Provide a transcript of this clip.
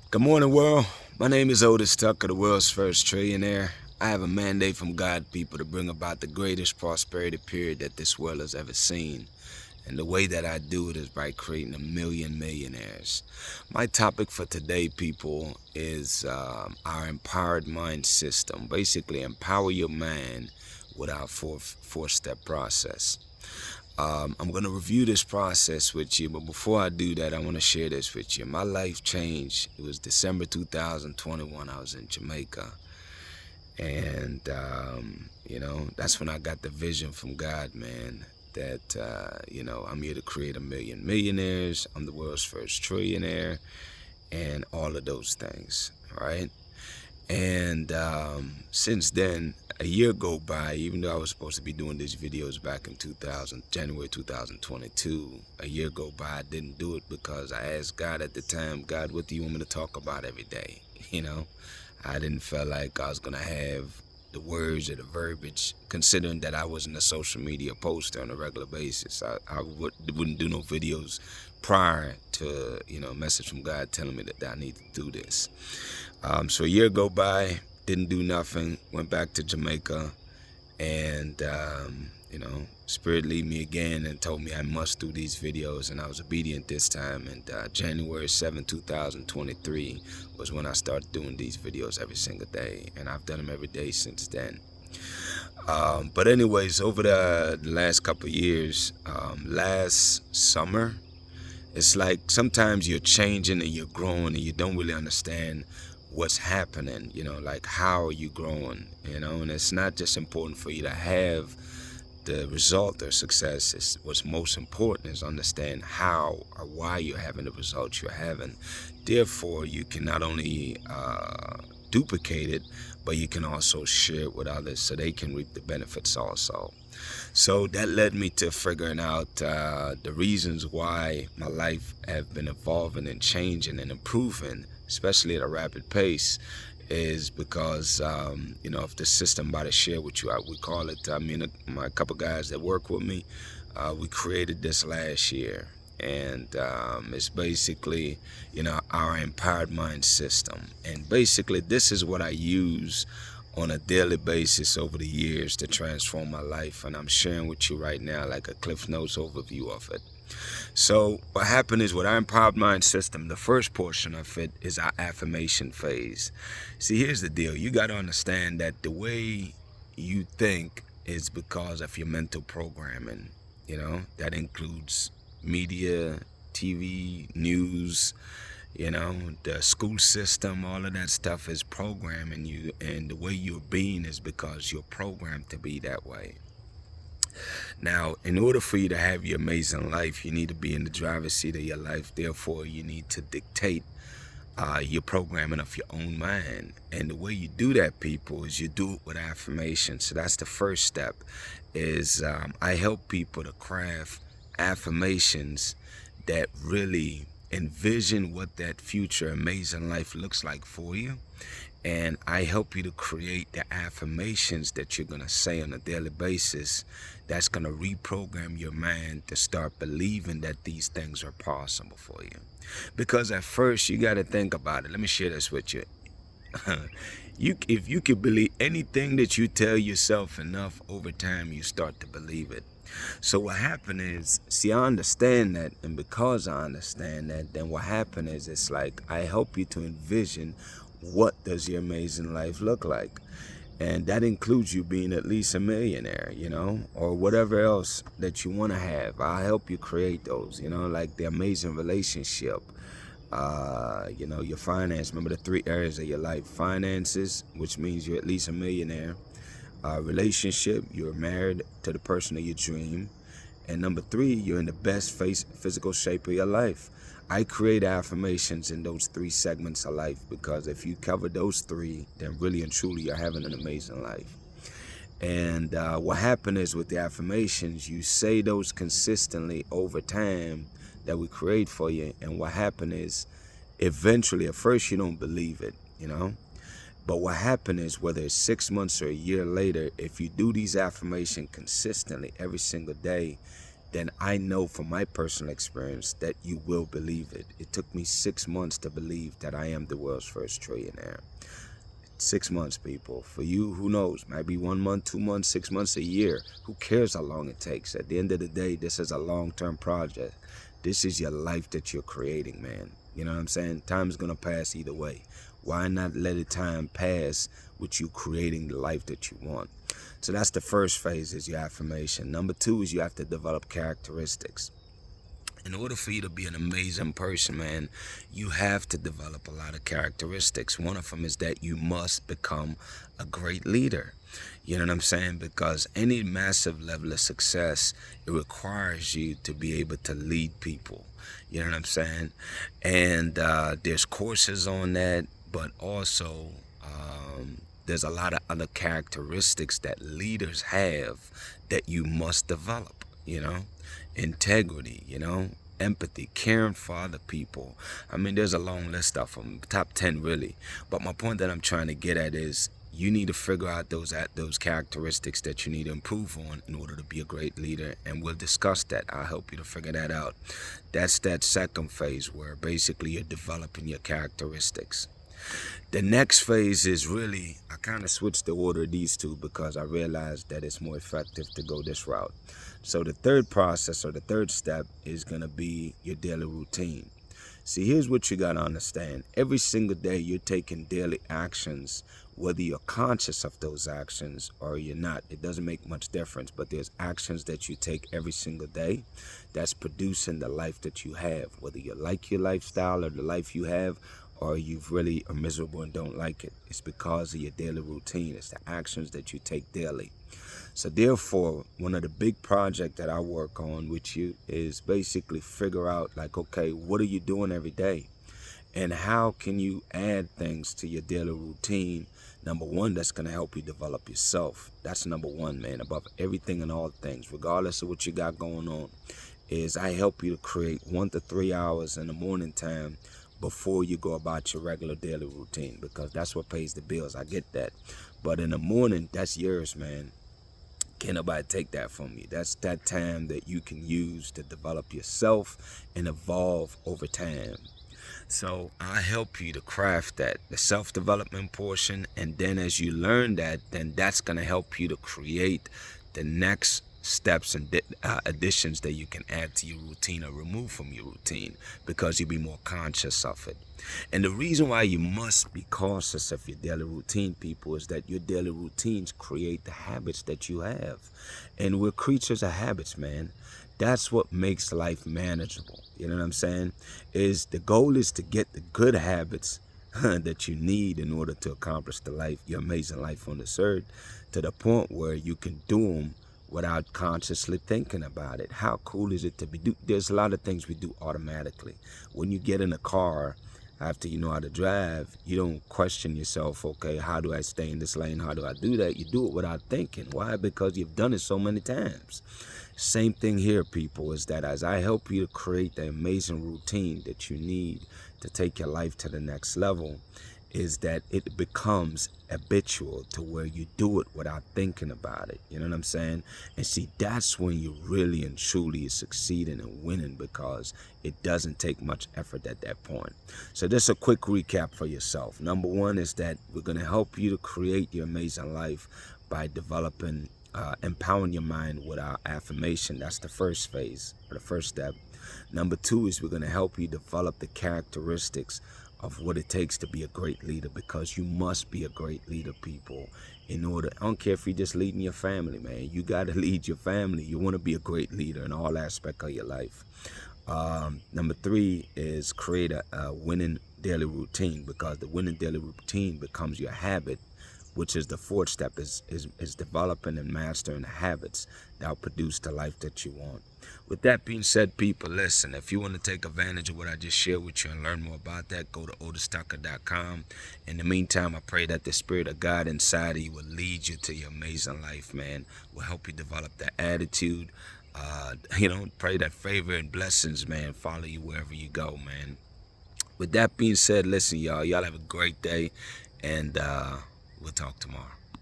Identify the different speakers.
Speaker 1: Good morning, world. My name is Otis Tucker, the world's first trillionaire. I have a mandate from God, people, to bring about the greatest prosperity period that this world has ever seen. And the way that I do it is by creating a million millionaires. My topic for today, people, is our empowered mind system. Basically, empower your mind with our four-step process. I'm going to review this process with you, but before I do that, I want to share this with you. My life changed. It was December 2021. I was in Jamaica. And, that's when I got the vision from God, man, that, I'm here to create a million millionaires. I'm the world's first trillionaire and all of those things, right? And since then, a year go by, even though I was supposed to be doing these videos back in January 2022, a year go by, I didn't do it because I asked God at the time, God, what do you want me to talk about every day? I didn't feel like I was going to have the words or the verbiage, considering that I wasn't a social media poster on a regular basis. I wouldn't do no videos prior to, a message from God telling me that I need to do this. So a year go by, didn't do nothing, went back to Jamaica, and, Spirit lead me again and told me I must do these videos, and I was obedient this time. And January 7, 2023 was when I started doing these videos every single day, and I've done them every day since then. But anyways, over the last couple of years, last summer, it's like sometimes you're changing and you're growing and you don't really understand what's happening, like how are you growing, and it's not just important for you to have the result or success. What's most important is understand how or why you're having the results you're having. Therefore, you can not only duplicate it, but you can also share it with others so they can reap the benefits also. So that led me to figuring out the reasons why my life have been evolving and changing and improving, especially at a rapid pace, is because, of the system by the share with you. We call it, my couple guys that work with me, we created this last year. And it's basically, our empowered mind system. And basically, this is what I use on a daily basis over the years to transform my life. And I'm sharing with you right now like a Cliff Notes overview of it. So what happened is with our empowered mind system, the first portion of it is our affirmation phase. See, here's the deal. You got to understand that the way you think is because of your mental programming. That includes media, TV, news, the school system, all of that stuff is programming you. And the way you're being is because you're programmed to be that way. Now, in order for you to have your amazing life, you need to be in the driver's seat of your life. Therefore, you need to dictate your programming of your own mind. And the way you do that, people, is you do it with affirmation. So that's the first step, is I help people to craft affirmations that really envision what that future amazing life looks like for you. And I help you to create the affirmations that you're going to say on a daily basis that's going to reprogram your mind to start believing that these things are possible for you. Because at first, you got to think about it. Let me share this with you. If you could believe anything that you tell yourself enough, over time, you start to believe it. So what happened is, see, I understand that, and because I understand that, then what happened is, it's like I help you to envision what does your amazing life look like. And that includes you being at least a millionaire, or whatever else that you want to have. I'll help you create those, like the amazing relationship, your finance. Remember the 3 areas of your life: finances, which means you're at least a millionaire; relationship, you're married to the person of your dream; and number 3, you're in the best physical shape of your life. I create affirmations in those 3 segments of life, because if you cover those 3, then really and truly you're having an amazing life. And what happened is, with the affirmations, you say those consistently over time that we create for you. And what happened is, eventually, at first you don't believe it, But what happened is, whether it's 6 months or a year later, if you do these affirmations consistently every single day, then I know from my personal experience that you will believe it. It took me 6 months to believe that I am the world's first trillionaire. 6 months, people. For you, who knows? Might be 1 month, 2 months, 6 months, a year. Who cares how long it takes? At the end of the day, this is a long-term project. This is your life that you're creating, man. You know what I'm saying? Time's gonna pass either way. Why not let it time pass with you creating the life that you want? So that's the first phase, is your affirmation. Number 2 is you have to develop characteristics. In order for you to be an amazing person, man, you have to develop a lot of characteristics. One of them is that you must become a great leader. You know what I'm saying? Because any massive level of success, it requires you to be able to lead people. You know what I'm saying? And there's courses on that, but also there's a lot of other characteristics that leaders have that you must develop, you know? Integrity, you know? Empathy, caring for other people. I mean, there's a long list of them, top 10 really. But my point that I'm trying to get at is you need to figure out those characteristics that you need to improve on in order to be a great leader, and we'll discuss that. I'll help you to figure that out. That's that second phase, where basically you're developing your characteristics. The next phase is really, I kind of switched the order of these two because I realized that it's more effective to go this route. So the third process, or the third step, is going to be your daily routine. See, here's what you got to understand. Every single day you're taking daily actions, whether you're conscious of those actions or you're not. It doesn't make much difference, but there's actions that you take every single day that's producing the life that you have, whether you like your lifestyle or the life you have, or you really are miserable and don't like it. It's because of your daily routine. It's the actions that you take daily. So therefore, one of the big projects that I work on with you is basically figure out, like, okay, what are you doing every day? And how can you add things to your daily routine? Number one, that's going to help you develop yourself. That's number one, man, above everything and all things, regardless of what you got going on, is I help you to create 1 to 3 hours in the morning time before you go about your regular daily routine, because that's what pays the bills. I get that. But in the morning, that's yours, man. Can't nobody take that from you. That's that time that you can use to develop yourself and evolve over time. So I help you to craft that, the self-development portion, and then as you learn that, then that's going to help you to create the next steps and additions that you can add to your routine or remove from your routine, because you'll be more conscious of it. And the reason why you must be cautious of your daily routine, people, is that your daily routines create the habits that you have. And we're creatures of habits, man. That's what makes life manageable. You know what I'm saying? Is the goal is to get the good habits that you need in order to accomplish the life, your amazing life on this earth, to the point where you can do them without consciously thinking about it. How cool is it to be there's a lot of things we do automatically. When you get in a car, after you know how to drive, you don't question yourself, okay, how do I stay in this lane? How do I do that? You do it without thinking. Why? Because you've done it so many times. Same thing here, people, is that as I help you to create the amazing routine that you need to take your life to the next level, is that it becomes habitual to where you do it without thinking about it. You know what I'm saying? And see, that's when you really and truly are succeeding and winning, because it doesn't take much effort at that point. So just a quick recap for yourself. Number one is that we're going to help you to create your amazing life by developing, empowering your mind with our affirmation. That's the first phase, or the first step. Number two is we're going to help you develop the characteristics of what it takes to be a great leader, because you must be a great leader, people, in order. I don't care if you're just leading your family, man. You got to lead your family. You want to be a great leader in all aspects of your life. Number three is create a winning daily routine, because the winning daily routine becomes your habit, which is the fourth step, is developing and mastering habits that will produce the life that you want. With that being said, people, listen, if you want to take advantage of what I just shared with you and learn more about that, go to OtisTucker.com. In the meantime, I pray that the Spirit of God inside of you will lead you to your amazing life, man. Will help you develop that attitude. Pray that favor and blessings, man, follow you wherever you go, man. With that being said, listen, y'all have a great day, and we'll talk tomorrow.